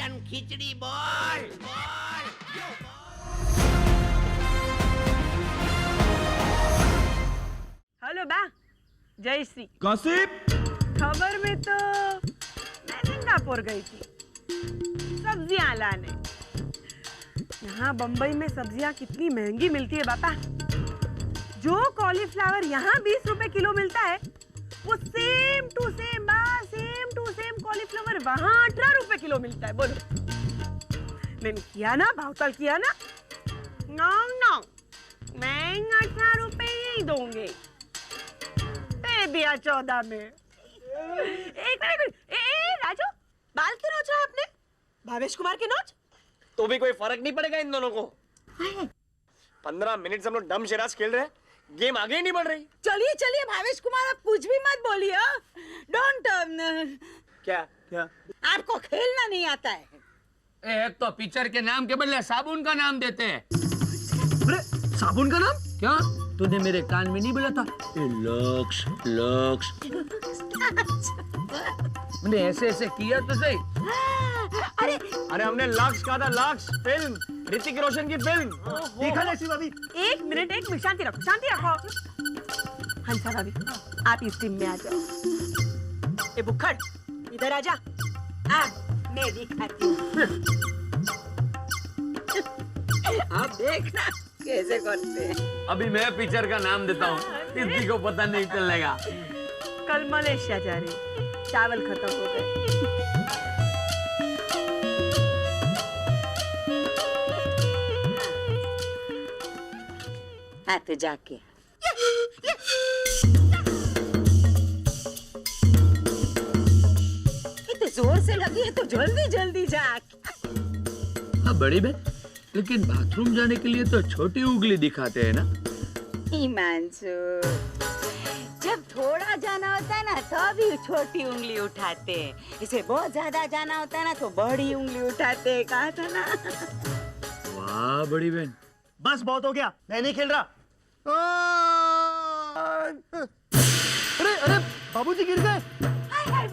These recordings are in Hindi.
मटन खिचड़ी बोल बोल। हेलो बा, जय श्री। गॉसिप खबर में तो मैं सिंगापुर गई थी सब्जियां लाने। यहाँ बम्बई में सब्जियां कितनी महंगी मिलती है बापा। जो कॉलीफ्लावर यहाँ 20 रुपए किलो मिलता है, वो सेम टू सेम कॉलीफ्लावर वहाँ 18 रुपए किलो मिलता है। बोलो, मैंने किया ना, भावताल किया ना। नो, मैं 18 रुपए ही दूंगी। दे दिया 14 में। एक मिनट, राजू, बाल क्यों नोच रहा है आपने? भावेश कुमार के नोच? तो भी कोई फर्क नहीं पड़ेगा इन दोनों को। 15 मिनट से हम लोग डम शराज खेल रहे हैं, गेम आगे ही नहीं बढ़ रही। चलिए भावेश कुमार, आप कुछ भी मत बोलिए। डोंट क्या आपको खेलना नहीं आता है। एक तो पिक्चर के नाम के बदले साबुन का नाम देते हैं। अरे साबुन का नाम क्या तूने मेरे कान में नहीं बोला था? लक्स लक्स मैंने ऐसे ऐसे किया तो सही। अरे हमने लक्स कहा था, लक्स फिल्म, ऋतिक रोशन की फिल्म। देखा जैसी भाभी। एक मिनट, शांति रखो। हंसा भाभी, आप इस टीम में आ जाओ। ए बुक्खड़, इधर आ जा। मैं दिखाती हूँ। आप देखना कैसे करते हैं। अभी मैं पिक्चर का नाम देता हूँ, किसी को पता नहीं चलेगा। कल मलेशिया जा रहे, चावल खत्म हो गए। हाँ तो जाके इतने जोर से लगी है तो जल्दी जा। हाँ बड़ी बहन, लेकिन बाथरूम जाने के लिए तो छोटी उंगली दिखाते हैं ना। हिमांशु, जब थोड़ा जाना होता है ना तो भी छोटी उंगली उठाते हैं, इसे बहुत ज्यादा जाना होता है ना तो बड़ी उंगली उठाते हैं। कहा था ना। वाह बड़ी बहन, बस बहुत हो गया, मैं नहीं खेल रहा। अरे बाबूजी गिर गए।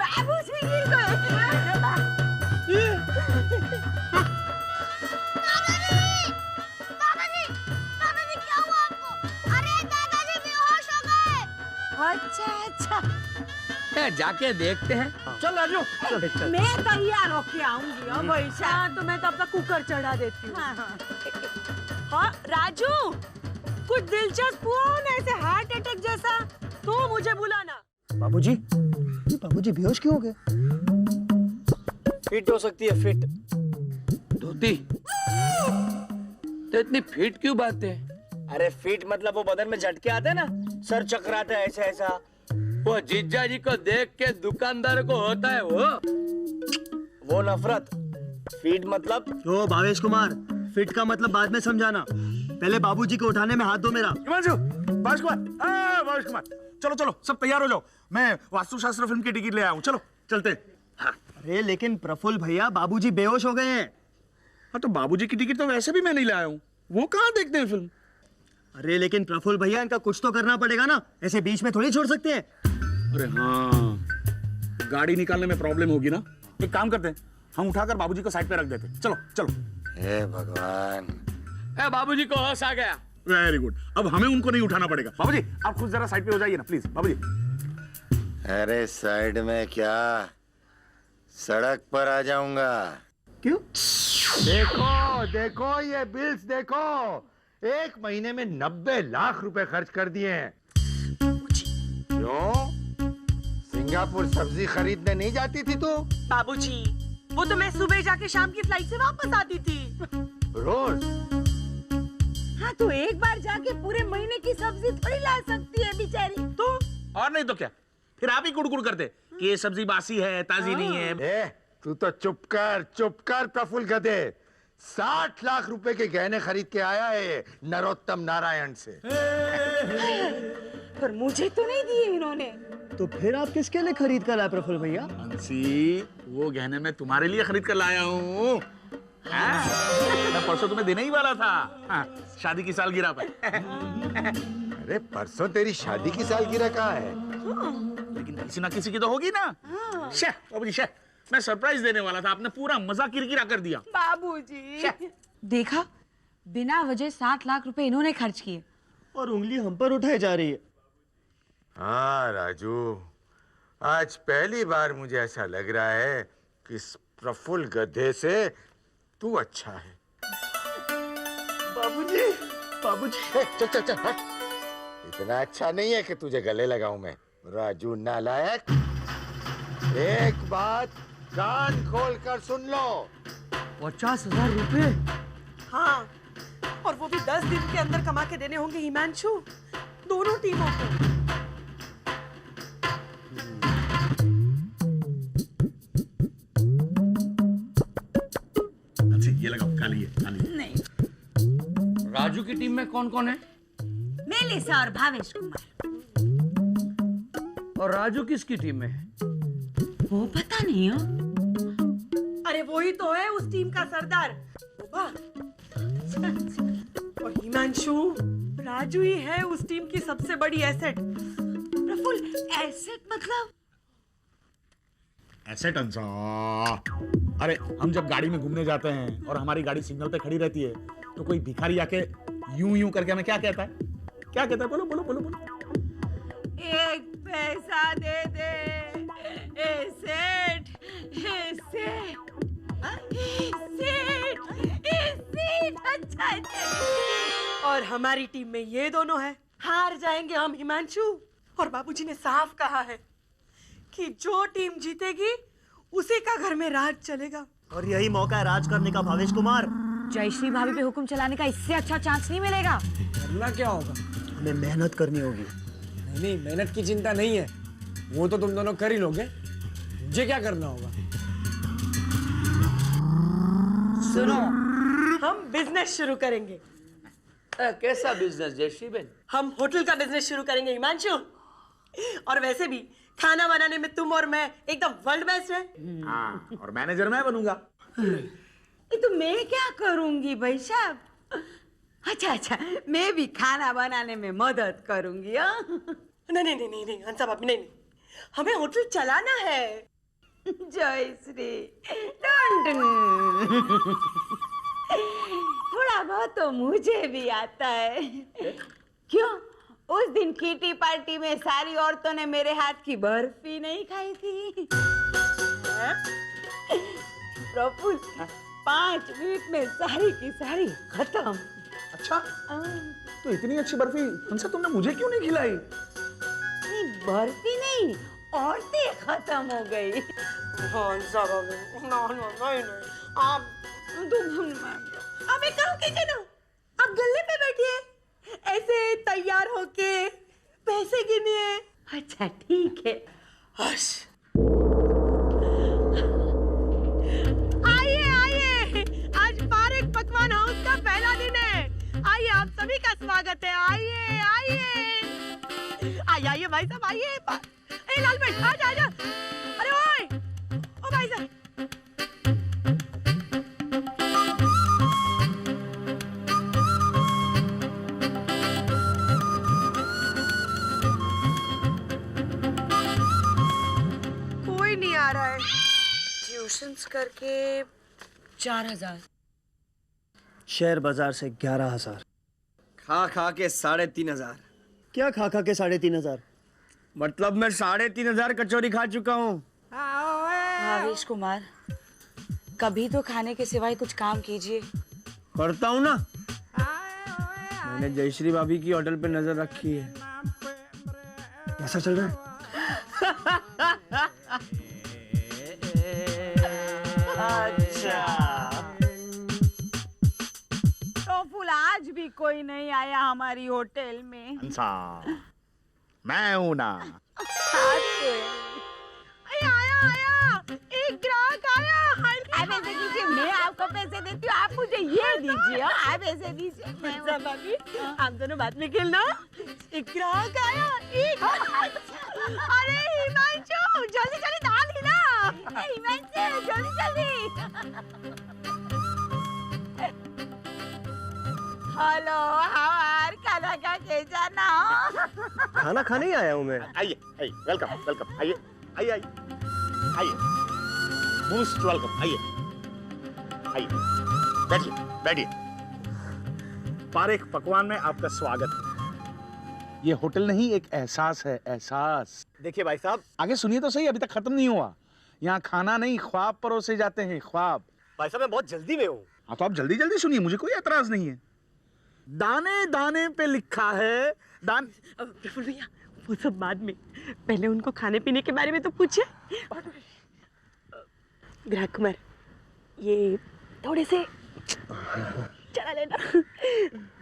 बाबूजी गिर गए। दादाजी क्या हुआ आपको? अरे दादाजी बेहोश हो गए। अच्छा, जाके देखते हैं। चल राजू, चल। मैं तैयार होके आऊंगी। अब ऐसा तो मैं तो अपना कुकर चढ़ा देती हूँ। हाँ राजू, कुछ दिलचस्प हुआ ना ऐसे हार्ट अटैक जैसा तो मुझे बुलाना। बाबूजी बेहोश क्यों हो गए? फिट हो सकती है, फिट। धोती तो इतनी फिट क्यों बात है? अरे फिट मतलब वो बदन में झटके आते हैं ना, सर चकराता है ऐसा। वो जीजा जी को देख के दुकानदार को होता है वो नफरत। फिट मतलब? तो भावेश कुमार, फिट का मतलब बाद में समझाना, पहले बाबूजी को उठाने में हाथ दो मेरा। भावेश कुमार, चलो सब तैयार हो जाओ, मैं वास्तुशास्त्र फिल्म की टिकट ले आया हूँ, चलो चलते। अरे लेकिन प्रफुल्ल भैया, बाबूजी बेहोश हो गए हैं। हाँ तो बाबूजी की टिकट तो वैसे भी मैं नहीं लाया हूँ, वो कहाँ देखते हैं फिल्म। अरे लेकिन प्रफुल्ल भैया, इनका कुछ तो करना पड़ेगा ना, ऐसे बीच में थोड़ी छोड़ सकते हैं। अरे हाँ, गाड़ी निकालने में प्रॉब्लम होगी ना। एक काम करते हैं, हम उठाकर बाबूजी को साइड पे रख देते हैं। चलो। हे भगवान, बाबूजी को होश आ गया। वेरी गुड, अब हमें उनको नहीं उठाना पड़ेगा। बाबूजी आप खुद जरा साइड पे हो जाइए ना प्लीज। बाबूजी। अरे साइड में क्या, सड़क पर आ जाऊंगा। क्यों? देखो ये बिल्स देखो, 1 महीने में 90 लाख रुपए खर्च कर दिए हैं। क्यों? सिंगापुर सब्जी खरीदने नहीं जाती थी तू? बाबूजी, वो तो मैं सुबह जाके शाम की फ्लाइट से वापस आती थी। रोज? हाँ तो एक बार जाके पूरे महीने की सब्जी थोड़ी ला सकती है बेचारी। तो और नहीं तो क्या, फिर आप ही कुड़कुड़ करते कि ये सब्जी बासी है, ताजी नहीं है। तू तो चुप कर प्रफुल्ल गधे। 60 लाख रुपए के गहने खरीद के आया है नरोत्तम नारायण से। पर मुझे तो नहीं दिए इन्होंने। तो फिर आप किसके लिए खरीद कर लाए प्रफुल्ल भैया? अंशी, वो गहने मैं तुम्हारे लिए खरीद कर लाया हूँ। मैं परसों तुम्हें देने ही वाला था। हाँ, शादी की सालगिरह पर। अरे परसों तेरी शादी की सालगिरह कहाँ है? लेकिन किसी ना किसी की तो होगी ना। शेह, बाबूजी शेह, मैं सरप्राइज देने वाला था, आपने पूरा मजा किरकिरा कर दिया। बाबूजी देखा, बिना वजह 7 लाख रुपए इन्होंने खर्च किए और उंगली हम पर उठाई जा रही है। हाँ राजू, आज पहली बार मुझे ऐसा लग रहा है कि इस प्रफुल्ल गधे से तू अच्छा है। बाबूजी, बाबूजी। चल चल चल हट। इतना अच्छा नहीं है कि तुझे गले लगाऊं मैं, राजू नालायक। एक बात कान खोल कर सुन लो। 50,000 रुपए? हाँ, और वो भी 10 दिन के अंदर कमा के देने होंगे हिमांशु, दोनों टीमों को। अच्छा ये लगाओ, खा लिए। नहीं। राजू की टीम में कौन कौन है? मेलिसा और भावेश कुमार। और राजू किसकी टीम में है? वो पता नहीं हो। अरे वो ही तो है उस टीम का सरदार। और हिमांशु, राजू ही है उस टीम की सबसे बड़ी एसेट। प्रफुल्ल, एसेट मतलब? एसेट अंसा। अरे हम जब गाड़ी में घूमने जाते हैं और हमारी गाड़ी सिग्नल पे खड़ी रहती है तो कोई भिखारी आके यूं यूं करके हमें क्या कहता है? क्या कहता है? बोलो बोलो बोलो बोलो। एक पैसा दे दे, एसेट, एसेट, एसेट। अच्छा अच्छा। और हमारी टीम में ये दोनों हैं। हार जाएंगे हम हिमांशु। और बाबूजी ने साफ कहा है कि जो टीम जीतेगी उसी का घर में राज चलेगा। और यही मौका है राज करने का भावेश कुमार। जयश्री भाभी पे हुक्म चलाने का इससे अच्छा चांस नहीं मिलेगा। करना क्या होगा? हमें मेहनत करनी होगी। नहीं, मेहनत की चिंता नहीं है, वो तो तुम दोनों कर ही लोगे। मुझे क्या करना होगा? सुनो, हम बिजनेस शुरू करेंगे। कैसा बिजनेस जयश्री बेन? हम होटल का बिजनेस शुरू करेंगे हिमांशु। और वैसे भी खाना बनाने में तुम और मैं एकदम वर्ल्ड बेस्ट है। हाँ, और मैनेजर मैं बनूंगा। तो मैं क्या करूंगी भाई साहब? अच्छा अच्छा, मैं भी खाना बनाने में मदद करूंगी। नहीं नहीं नहीं नहीं हंसा भाभी, नहीं, हमें होटल चलाना है। जयश्री, थोड़ा बहुत तो मुझे भी आता है। क्यों, उस दिन किटी पार्टी में सारी औरतों ने मेरे हाथ की बर्फी नहीं खाई थी? प्रफुल्ल, 5 मिनट में सारी की सारी खत्म। अच्छा, तो इतनी अच्छी बर्फी हमसे तुमने मुझे क्यों नहीं खिलाई? नहीं, बर्फी नहीं, औरतें खत्म हो गई। हंसा भाभी, नहीं, आप एक काम कीजिए ना, आप गले पे बैठिए, ऐसे तैयार होके पैसे गिनिए। अच्छा ठीक है। हश। आइए आइए, आज पारेख पकवान हाउस का पहला दिन है। आइए, आप सभी का स्वागत है। आइए आइए आइए आइए भाई साहब, आइए। ए लाल भाई, आजा आजा। अरे ओए, ओ भाई साहब। कोई नहीं आ रहा है। ट्यूशंस करके 4,000। शेयर बाजार से 11,000। खा खा के 3,500। क्या खा खा के 3,500? मतलब मैं 3,500 कचौरी खा चुका हूँ। भावेश कुमार, कभी तो खाने के सिवाय कुछ काम कीजिए। करता हूँ ना, मैंने जयश्री भाभी की होटल पे नजर रखी है। कैसा चल रहा है? अच्छा, तो फुल आज भी कोई नहीं आया हमारी होटल में। अंसा, मैं हूं ना। आया आया, एक ग्राहक आया। आप ऐसे कीजिए, मैं आपको पैसे देती हूँ, आप मुझे ये दीजिए। आप ऐसे दीजिए। हंसा भाभी, आप दोनों बाद में खेलना। एक ग्राहक आया, एक। अरे हिमांशु, जल्दी जल्दी दाल हिला। हिमांशु, जल्दी जल्दी। हेलो, हमार खाना का के जाना। खाना खाने ही आया हूँ मैं। आइए आइए, वेलकम वेलकम, आइए आइए आइए आइए। Most welcome. आइए आइए, बैठिए बैठिए। पारेख पकवान में आपका स्वागत है। ये होटल नहीं, एक एहसास है, एहसास। देखिए भाई साहब, आगे सुनिए तो सही, अभी तक खत्म नहीं हुआ। यहाँ खाना नहीं, ख्वाब परोसे जाते हैं, ख्वाब। भाई साहब मैं बहुत जल्दी में हूँ। हाँ तो आप जल्दी जल्दी सुनिए, मुझे कोई एतराज नहीं है। दाने दाने पे लिखा है प्रफुल्ल भैया, वो सब बाद में, पहले उनको खाने पीने के बारे में तो पूछिए। ग्राहक कुमार, ये थोड़े से चला लेना।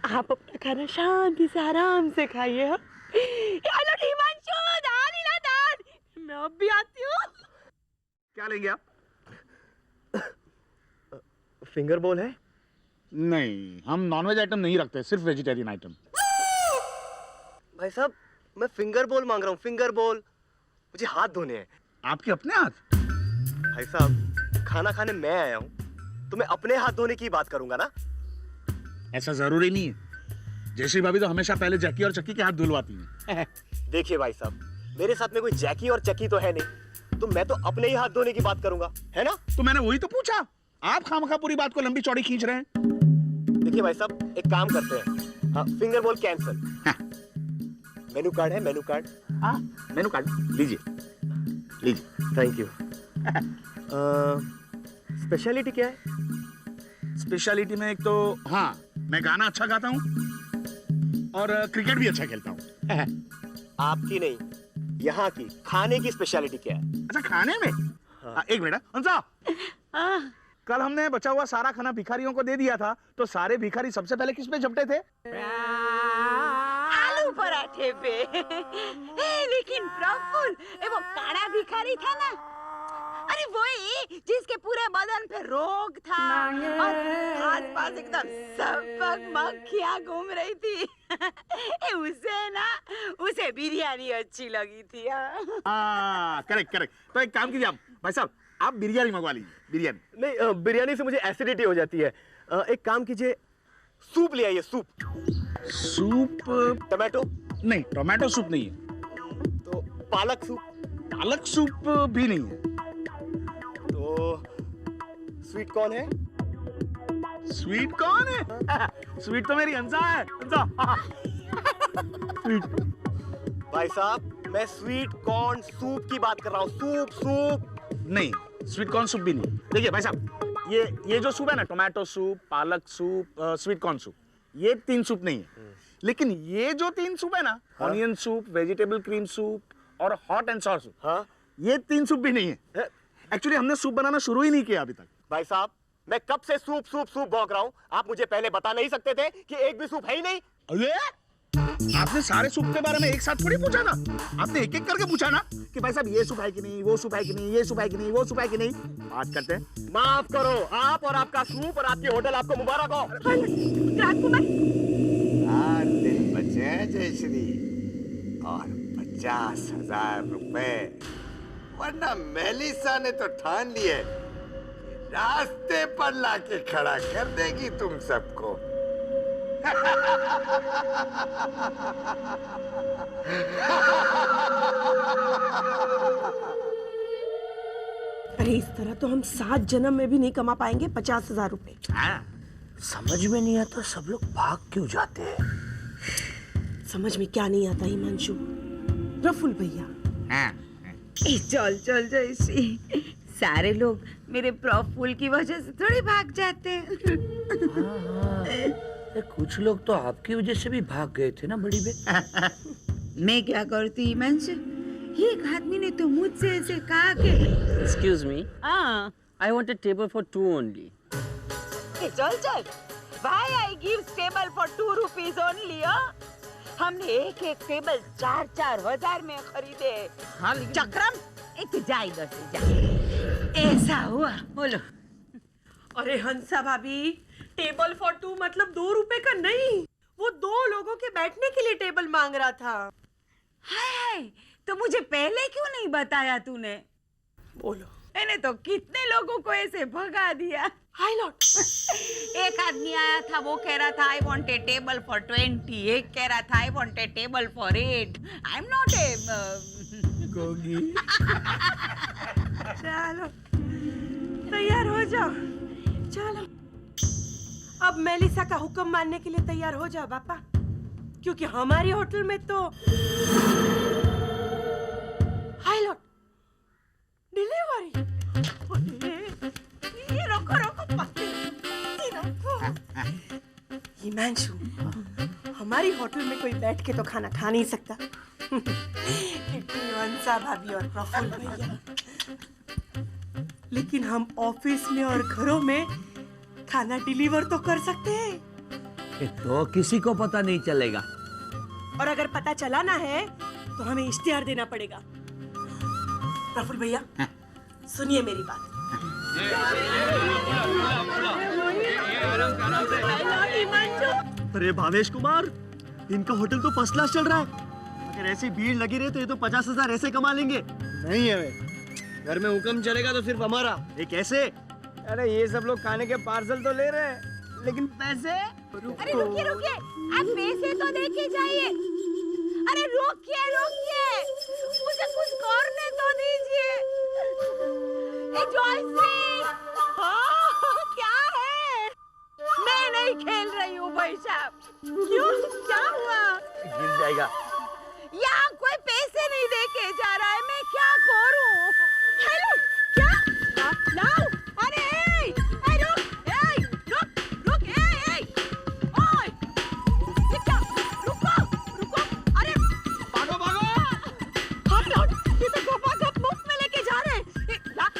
आप अपना खाना शांति से आराम से खाइए। हाँ? हेलो हिमांशु, दाल ही ला दाल। मैं अब भी आती हूँ। क्या लेंगे आप? फिंगर बोल है? नहीं, हम नॉनवेज आइटम नहीं रखते, सिर्फ वेजिटेरियन आइटम। भाई साहब मैं फिंगर बोल मांग रहा हूँ, फिंगर बोल। मुझे हाथ धोने हैं। आपके अपने हाथ? भाई साहब खाना खाने मैं आया हूँ तो मैं अपने हाथ धोने की बात करूंगा ना। ऐसा जरूरी नहीं है। जयश्री भाभी तो हमेशा पहले जैकी और चक्की के हाथ धुलवाती हैं। देखिए भाई साहब, मेरे साथ में कोई जैकी और चक्की तो है नहीं, तो मैं तो अपने ही हाथ धोने की बात करूंगा, है ना? तो मैंने वही तो पूछा, आप खामखा पूरी बात को लंबी चौड़ी खींच रहे हैं। देखिए भाई साहब एक काम करते हैं, हाँ, फिंगर बोल कैंसिल। मेनू कार्ड है, मेनू कार्ड। हाँ, मेनू कार्ड लीजिए लीजिए। Thank you. स्पेशलिटी क्या है? स्पेशलिटी में एक तो, हाँ, मैं गाना अच्छा गाता हूँ और क्रिकेट भी अच्छा खेलता हूँ। आपकी नहीं, यहाँ की खाने की स्पेशलिटी क्या है? अच्छा खाने में? हाँ। एक मिनट हंसा, कल हमने बचा हुआ सारा खाना भिखारियों को दे दिया था, तो सारे भिखारी सबसे पहले किस पे झपटे थे? आलू पराठे पे। लेकिन प्रफुल्ल, वो काड़ा भिखारी था ना, अरे वही जिसके पूरे बदन पे रोग था और आसपास एकदम सबक मक्खियाँ घूम रही थी। उसे बिरयानी अच्छी लगी थी। Correct correct. तो एक काम कीजिए आप भाई साहब, आप बिरयानी मंगवा लीजिए। बिरयानी नहीं, बिरयानी से मुझे एसिडिटी हो जाती है। एक काम कीजिए, सूप ले आइए। सूप? टमाटो? नहीं, टोमेटो सूप नहीं है। तो पालक सूप? पालक सूप भी नहीं है। तो स्वीट कॉर्न है? स्वीट कॉर्न है? स्वीट तो मेरी हंसा है, हंसा। स्वीट। भाई साहब मैं स्वीट कॉर्न सूप की बात कर रहा हूँ। सूप नहीं, स्वीट कॉर्न सूप भी नहीं। देखिए भाई साहब, ये जो सूप है ना, टोमेटो सूप, पालक सूप, स्वीट कॉर्न सूप, ये 3 सूप नहीं है। लेकिन ये जो 3 सूप है ना, onion soup, vegetable cream soup और हॉट एंड सॉर सूप, हाँ, ये 3 सूप भी नहीं है। एक्चुअली हमने सूप बनाना शुरू ही नहीं किया अभी तक। भाई साहब मैं कब से सूप भौंक रहा हूँ, आप मुझे पहले बता नहीं सकते थे कि एक भी सूप है ही नहीं? अरे आपने सारे सूप के बारे में एक साथ थोड़ी पूछा ना, आपने एक एक करके पूछा ना कि भाई साहब ये सूप है कि नहीं, वो सूप है कि नहीं, ये सूप है कि नहीं, वो सूप है कि नहीं। बात करते हैं। माफ करो, आप और आपका सूप और आपकी होटल आपको मुबारक हो। ग्राहक कुमार, 8 दिन बचे हैं जयश्री, और 50,000 रुपए, वरना मेलिसा ने तो ठान लिए रास्ते पर लाके खड़ा कर देगी तुम सबको। अरे इस तरह तो हम 7 जन्म में भी नहीं कमा पाएंगे 50,000 रुपए। समझ में नहीं आता सब लोग भाग क्यों जाते हैं। समझ में क्या नहीं आता हिमांशु? प्रफुल्ल भैया, चल चल जयश्री, सारे लोग मेरे प्रफुल्ल की वजह से थोड़ी भाग जाते हैं। कुछ लोग तो आपकी वजह से भी भाग गए थे ना बड़ी बहन। मैं क्या करती हिमांशु, एक आदमी ने तो मुझसे ऐसे कहा कि Excuse me, हाँ, I want a table for 2 only. चल चल, why I give table for 2 rupees only? हमने एक टेबल 4-4 हजार में खरीदे। हाँ लेकिन चक्रम, एक जा इधर से जा। ऐसा हुआ, बोलो। अरे हंसा भाभी, टेबल फॉर 2 मतलब 2 रुपए का नहीं, वो 2 लोगों के बैठने के लिए टेबल मांग रहा था। हाय, तो मुझे पहले क्यों नहीं बताया तूने? बोलो। मैंने तो कितने लोगों को ऐसे भगा दिया। हाय लॉर्ड। एक आदमी आया था, वो कह रहा था I want a table for 20, एक कह रहा था I want a table for 8। I am not a Gogi. चलो तैयार हो जाओ। चलो अब मेलिसा का हुक्म मानने के लिए तैयार हो जाओ पापा, क्योंकि हमारी होटल में तो हाइलॉट डिलीवरी। ये रोको रोको पक्के रोको। हिमांशु, हमारी होटल में कोई बैठ के तो खाना खा नहीं सकता। वंसा भाभी और प्रफुल्ल भैया, लेकिन हम ऑफिस में और घरों में खाना डिलीवर तो कर सकते हैं। तो किसी को पता नहीं चलेगा। और अगर पता चला ना है तो हमें इश्तिहार देना पड़ेगा। प्रफुल्ल भैया सुनिए मेरी बात। अरे भावेश कुमार, इनका होटल तो फर्स्ट क्लास चल रहा है। अगर ऐसी भीड़ लगी रहे तो ये तो 50,000 ऐसे कमा लेंगे। नहीं है वे। घर में हुक्म चलेगा तो सिर्फ हमारा। ये कैसे? अरे ये सब लोग खाने के पार्सल तो ले रहे हैं, लेकिन पैसे? अरे रुकिए रुकिए, आप पैसे तो दे के जाइए। अरे रुकिए रुकिए, मुझे कुछ करने तो दीजिए। ए जॉयसी, क्या है? मैं नहीं खेल रही हूँ भाई साहब। क्यों, क्या हुआ? गिर जाएगा। यहाँ कोई पैसे नहीं दे के जा रहा है, मैं क्या करूँ? हेलो, क्या? लाओ, अरे रुक, रुक, ओए, ये क्या? रुको, अरे भागो भागो। ये तो गोपा कप मुफ्त में लेके जा रहे हैं।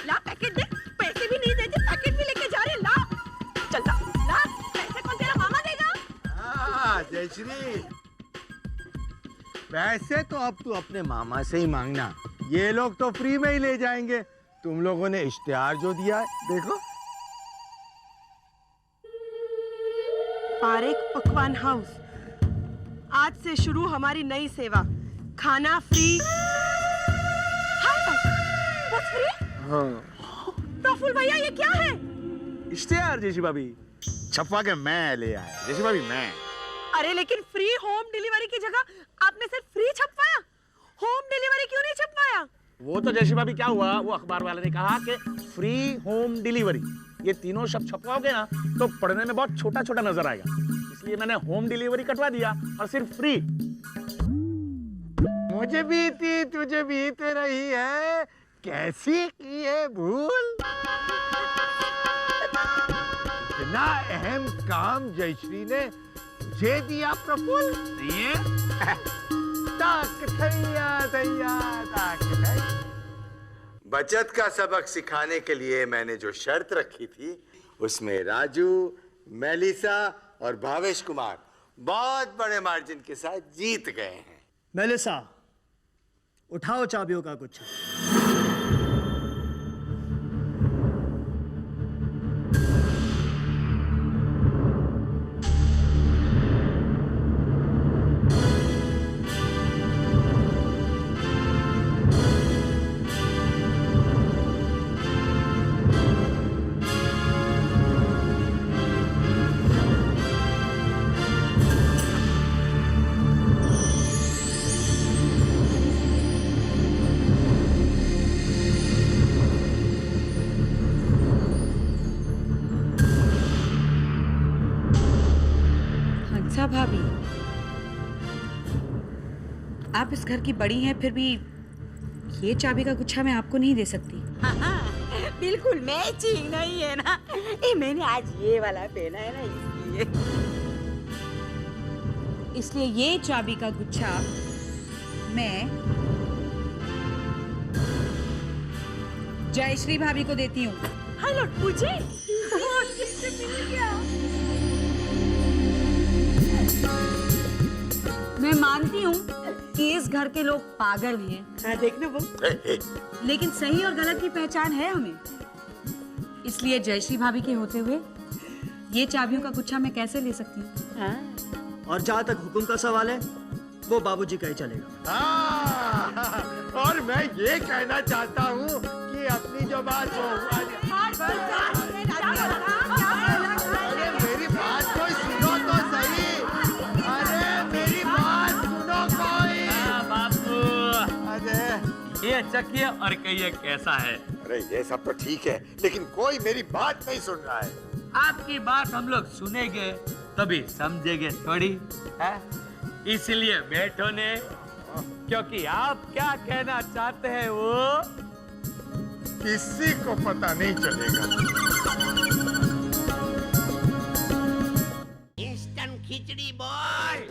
ला पैकेट दे, पैसे भी नहीं देते, पैकेट भी लेके जा रहे हैं। ला, चल ला, पैसे कौन तेरा मामा देगा? हाँ जयश्री, पैसे तो अब तू अपने मामा से ही मांगना, ये लोग तो फ्री में ही ले जाएंगे। तुम लोगों ने इश्तिहार जो दिया है देखो। पारेख पकवान हाउस, आज से शुरू हमारी नई सेवा, खाना फ्री। बस फ्री? हाँ। प्रफुल्ल भैया ये क्या है? इश्तिहार जैसी भाभी छपवा के मैं ले आया। जैसी भाभी मैं। अरे लेकिन फ्री होम डिलीवरी की जगह आपने सिर्फ फ्री छपवाया, होम डिलीवरी क्यों नहीं छपवाया? वो तो जैसी भाभी क्या हुआ, वो अखबार वाले ने कहा कि फ्री होम डिलीवरी, ये तीनों शब्द छपवाओगे ना तो पढ़ने में बहुत छोटा छोटा नजर आएगा, इसलिए मैंने होम डिलीवरी कटवा दिया और सिर्फ फ्री। मुझे बीती तुझे बीत रही है, कैसी की है भूल। इतना अहम काम जयश्री ने तुझे दिया प्रफुल्ल। ताक थैया थैया ताक थैया। बचत का सबक सिखाने के लिए मैंने जो शर्त रखी थी उसमें राजू, मेलिसा और भावेश कुमार बहुत बड़े मार्जिन के साथ जीत गए हैं। मेलिसा, उठाओ चाबियों का गुच्छा। हंसा भाभी, आप इस घर की बड़ी हैं, फिर भी ये चाबी का गुच्छा मैं आपको नहीं दे सकती। बिल्कुल मैचिंग नहीं है ना, ये मैंने आज ये वाला पहना है ना, इसलिए ये चाबी का गुच्छा मैं जयश्री भाभी को देती हूँ। हेलो, मुझे मैं मानती हूँ कि इस घर के लोग पागल हैं। हाँ, देखना वो। लेकिन सही और गलत की पहचान है हमें, इसलिए जयश्री भाभी के होते हुए ये चाबियों का गुच्छा मैं कैसे ले सकती हूँ? और जहाँ तक हुक्म का सवाल है वो बाबूजी का ही चलेगा। और मैं ये कहना चाहता हूँ कि अपनी जो बात अरे मेरी बात कोई सुनो तो सही, अरे मेरी बात सुनो कोई। बाबू, अरे ये चखिए और कहिए कैसा है। अरे ये सब तो ठीक है, लेकिन कोई मेरी बात नहीं सुन रहा है। आपकी बात हम लोग सुनेंगे तभी समझेंगे थोड़ी है? इसलिए बैठो ने, क्योंकि आप क्या कहना चाहते हैं वो किसी को पता नहीं चलेगा। इंस्टेंट खिचड़ी बॉल